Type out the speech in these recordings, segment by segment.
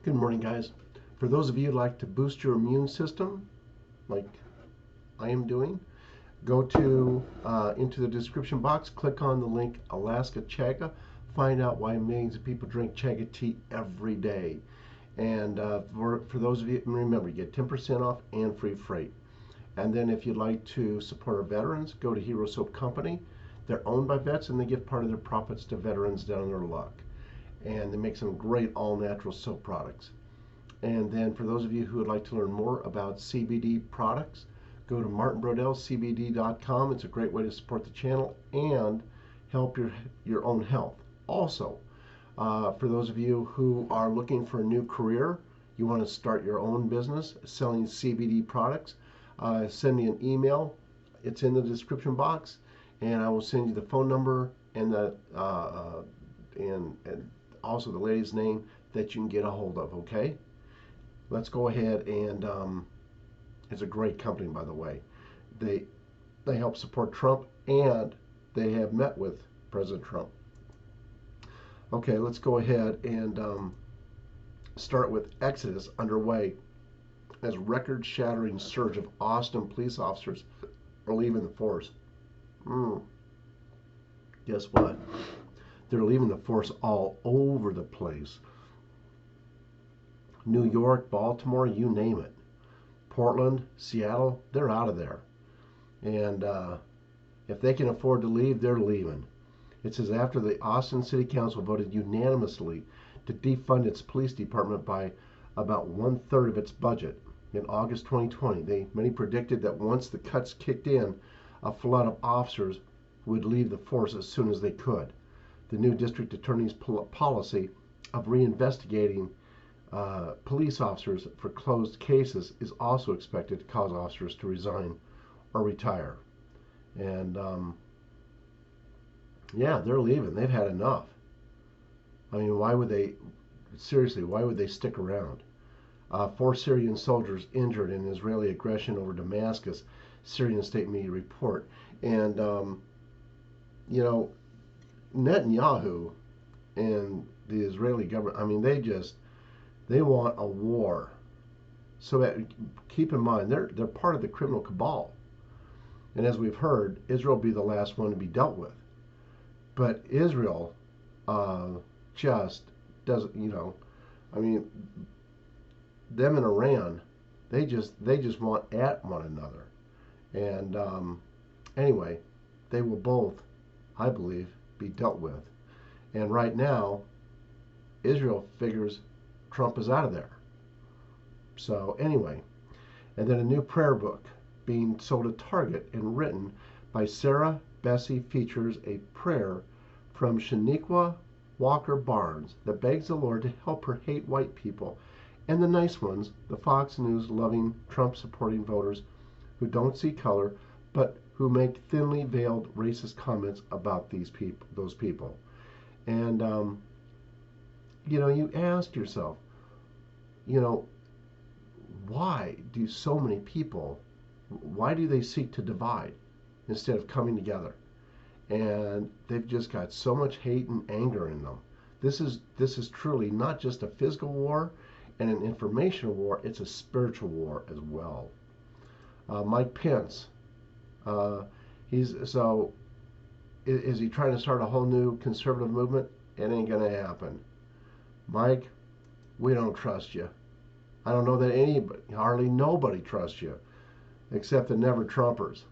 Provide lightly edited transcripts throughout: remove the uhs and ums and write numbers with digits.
Good morning, guys. For those of you who'd like to boost your immune system, like I am doing, go to into the description box, click on the link Alaska Chaga, find out why millions of people drink Chaga tea every day. And for those of you, remember, you get 10% off and free freight. And then if you'd like to support our veterans, go to Hero Soap Company. They're owned by vets and they give part of their profits to veterans down their luck. And they make some great all natural soap products. And then for those of you who would like to learn more about CBD products, go to martinbrodellcbd.com. It's a great way to support the channel and help your own health. Also, for those of you who are looking for a new career, you want to start your own business selling CBD products, send me an email. It's in the description box, and I will send you the phone number and and also the lady's name that you can get a hold of. Okay. Let's go ahead and it's a great company, by the way. They they help support Trump and they have met with President Trump. Okay, let's go ahead and start with Exodus underway as record-shattering surge of Austin police officers are leaving the force. Mm, guess what? They're leaving the force all over the place. New York, Baltimore, you name it. Portland, Seattle, they're out of there. And if they can afford to leave, they're leaving. It says after the Austin City Council voted unanimously to defund its police department by about 1/3 of its budget in August 2020, many predicted that once the cuts kicked in, a flood of officers would leave the force as soon as they could. The new district attorney's policy of reinvestigating police officers for closed cases is also expected to cause officers to resign or retire. And yeah, they're leaving. They've had enough. I mean, why would they, seriously, why would they stick around? 4 Syrian soldiers injured in Israeli aggression over Damascus, Syrian state media report. And, you know, Netanyahu and the Israeli government, I mean, they want a war. So that, keep in mind, they're part of the criminal cabal. And as we've heard, Israel will be the last one to be dealt with. But Israel just doesn't, I mean, them and Iran, they just want at one another. And anyway, they will both, I believe, be dealt with. And right now, Israel figures Trump is out of there. So anyway, and then a new prayer book being sold at Target and written by Sarah Bessie features a prayer from Shaniqua Walker Barnes that begs the Lord to help her hate white people and the nice ones, the Fox News loving, Trump supporting voters who don't see color but who make thinly veiled racist comments about those people. And you ask yourself, why do so many people, why do they seek to divide instead of coming together? And they've just got so much hate and anger in them. This is truly not just a physical war and an informational war, it's a spiritual war as well. Mike Pence, is he trying to start a whole new conservative movement? It ain't gonna happen. Mike, we don't trust you. I don't know that anybody, hardly nobody trusts you, except the never Trumpers.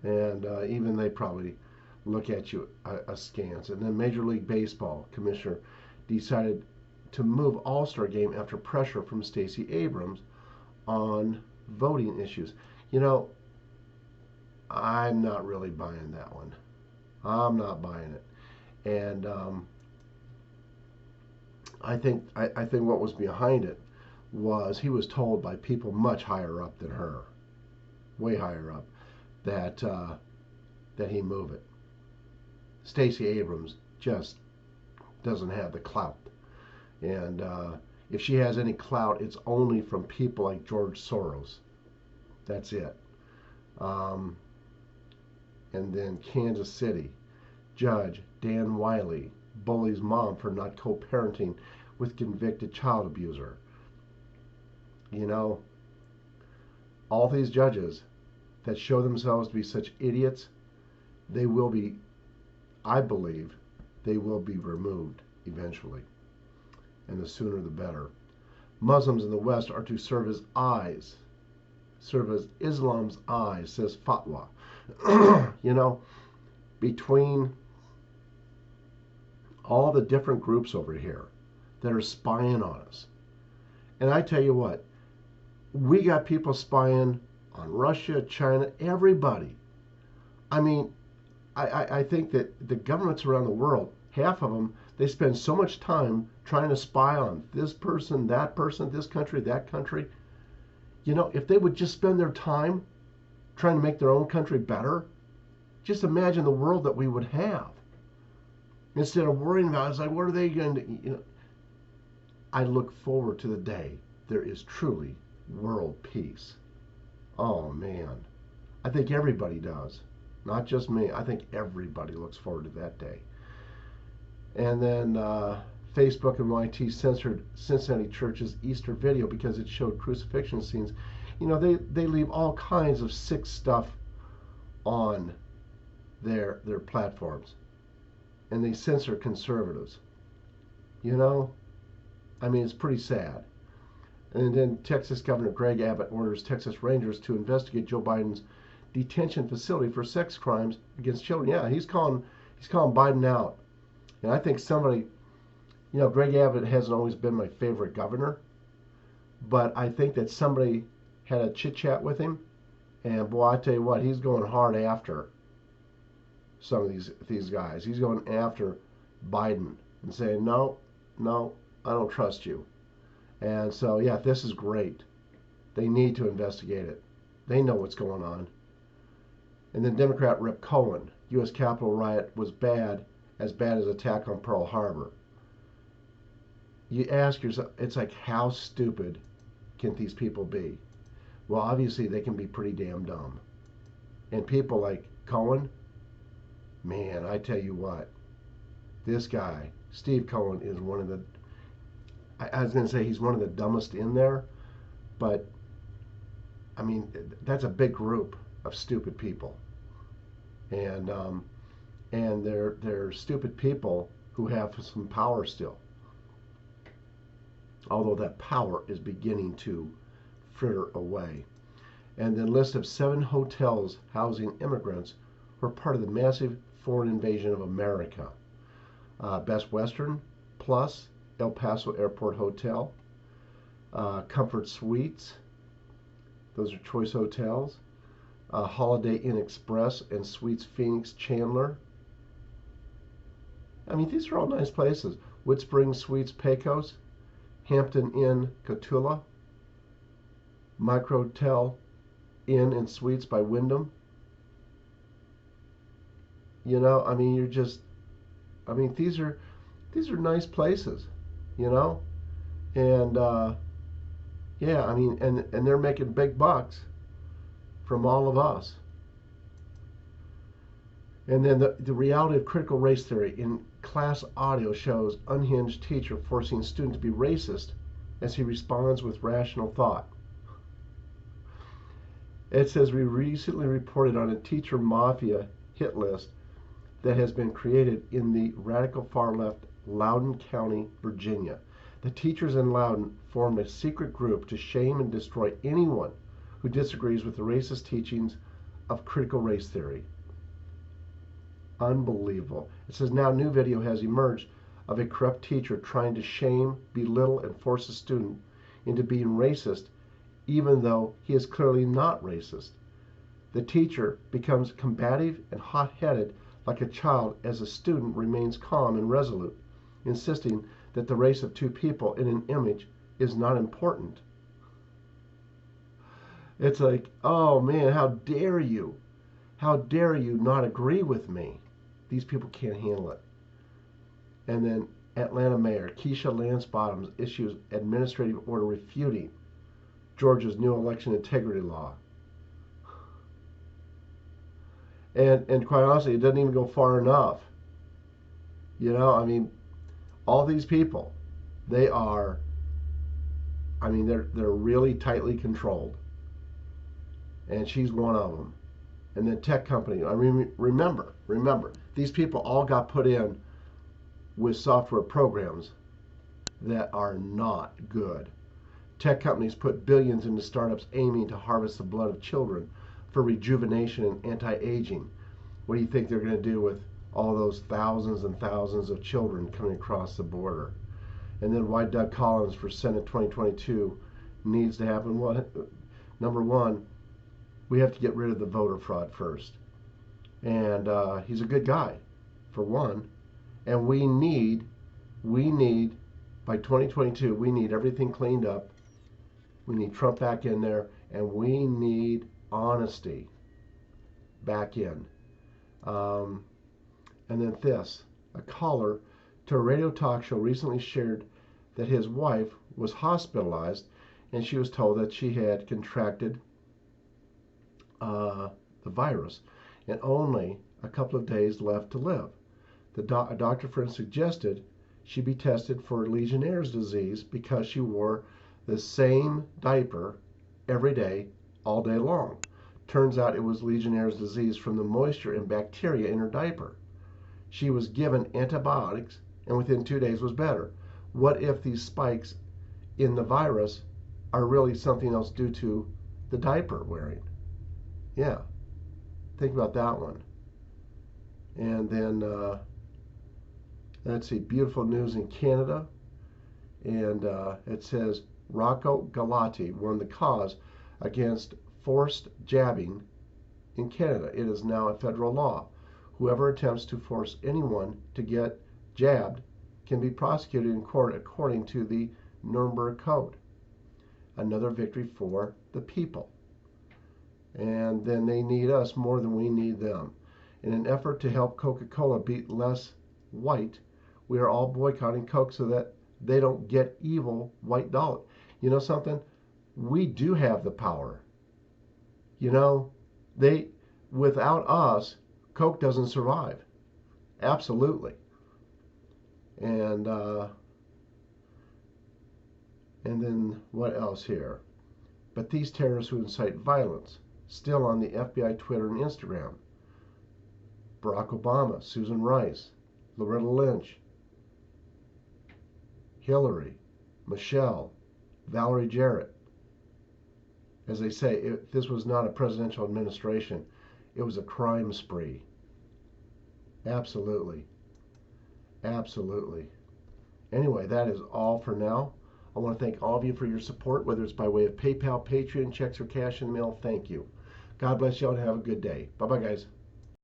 And even they probably look at you askance. And then Major League Baseball commissioner decided to move All-Star game after pressure from Stacey Abrams on voting issues. I'm not really buying that one. I'm not buying it. And I think what was behind it was he was told by people much higher up than her, way higher up, that he move it. Stacey Abrams just doesn't have the clout, and if she has any clout, it's only from people like George Soros. That's it. And then Kansas City, Judge Dan Wiley bullies mom for not co-parenting with convicted child abuser. You know, all these judges that show themselves to be such idiots, they will be, I believe, they will be removed eventually. And the sooner the better. Muslims in the West are to serve as eyes, serve as Islam's eyes, says fatwa. You know, between all the different groups over here that are spying on us. And I tell you what, we got people spying on Russia, China, everybody. I mean, I think that the governments around the world, half of them, they spend so much time trying to spy on this person, this country, that country. You know, if they would just spend their time trying to make their own country better, just imagine the world that we would have. Instead of worrying about it, it's like, what are they going to, you know. I look forward to the day there is truly world peace. Oh, man. I think everybody does. Not just me. I think everybody looks forward to that day. And then Facebook and YT censored Cincinnati Church's Easter video because it showed crucifixion scenes. You know, they leave all kinds of sick stuff on their platforms. And they censor conservatives. You know, I mean, it's pretty sad. And then Texas Governor Greg Abbott orders Texas Rangers to investigate Joe Biden's detention facility for sex crimes against children. Yeah, he's calling Biden out. And I think somebody, you know, Greg Abbott hasn't always been my favorite governor, but I think that somebody had a chit chat with him, and boy, I tell you what, he's going hard after some of these guys. He's going after Biden and saying, no, I don't trust you. And so, yeah, this is great. They need to investigate it. They know what's going on. And then Democrat Rep Cohen, U.S. Capitol riot was as bad as attack on Pearl Harbor. You ask yourself, it's like, how stupid can these people be? Well, obviously they can be pretty damn dumb. And people like Cohen, man, I tell you what, this guy, Steve Cohen, is one of the, I was going to say he's one of the dumbest in there, but I mean, that's a big group of stupid people. And they're stupid people who have some power still. Although that power is beginning to fritter away. And then list of 7 hotels housing immigrants who are part of the massive foreign invasion of America. Best Western, Plus, El Paso Airport Hotel, Comfort Suites, those are choice hotels, Holiday Inn Express and Suites Phoenix Chandler. I mean, these are all nice places. Wood Springs Suites Pecos, Hampton Inn Cotulla, Microtel Inn and Suites by Wyndham. You know, I mean, these are nice places, you know, and yeah, I mean, and they're making big bucks from all of us. And then the reality of critical race theory in class audio shows unhinged teacher forcing student to be racist as he responds with rational thought. It says we recently reported on a teacher mafia hit list that has been created in the radical far left Loudoun County, Virginia. The teachers in Loudoun formed a secret group to shame and destroy anyone who disagrees with the racist teachings of critical race theory. Unbelievable. It says now new video has emerged of a corrupt teacher trying to shame, belittle, and force a student into being racist even though he is clearly not racist. The teacher becomes combative and hot-headed like a child as the student remains calm and resolute, insisting that the race of two people in an image is not important. It's like, oh man, how dare you? How dare you not agree with me? These people can't handle it. And then Atlanta Mayor Keisha Lance Bottoms issues administrative order refuting Georgia's new election integrity law. And quite honestly, it doesn't even go far enough. You know, I mean, all these people They are, I mean, they're really tightly controlled, and she's one of them. And then tech company. I mean, remember, these people all got put in with software programs that are not good. Tech companies put billions into startups aiming to harvest the blood of children for rejuvenation and anti-aging. What do you think they're going to do with all those thousands and thousands of children coming across the border? And then why Doug Collins for Senate 2022 needs to happen? Well, number one, we have to get rid of the voter fraud first. And he's a good guy, for one. And we need, by 2022, we need everything cleaned up. We need Trump back in there, and we need honesty back in. And then this, a caller to a radio talk show recently shared that his wife was hospitalized, and she was told that she had contracted the virus and only a couple of days left to live. A doctor friend suggested she be tested for Legionnaire's disease because she wore the same diaper every day, all day long. Turns out it was Legionnaire's disease from the moisture and bacteria in her diaper. She was given antibiotics and within 2 days was better. What if these spikes in the virus are really something else due to the diaper wearing? Yeah, think about that one. And then, let's see, beautiful news in Canada. And it says Rocco Galati won the cause against forced jabbing in Canada. It is now a federal law. Whoever attempts to force anyone to get jabbed can be prosecuted in court according to the Nuremberg Code. Another victory for the people. And then they need us more than we need them. In an effort to help Coca-Cola beat less white, we are all boycotting Coke so that they don't get evil white dollar. You know something? We do have the power. You know, without us, Coke doesn't survive. Absolutely. And then what else here? But these terrorists who incite violence, still on the FBI Twitter and Instagram. Barack Obama, Susan Rice, Loretta Lynch, Hillary, Michelle, Valerie Jarrett. As they say, this was not a presidential administration. It was a crime spree. Absolutely. Absolutely. Anyway, that is all for now. I want to thank all of you for your support, whether it's by way of PayPal, Patreon, checks, or cash in the mail. Thank you. God bless you all and have a good day. Bye-bye, guys.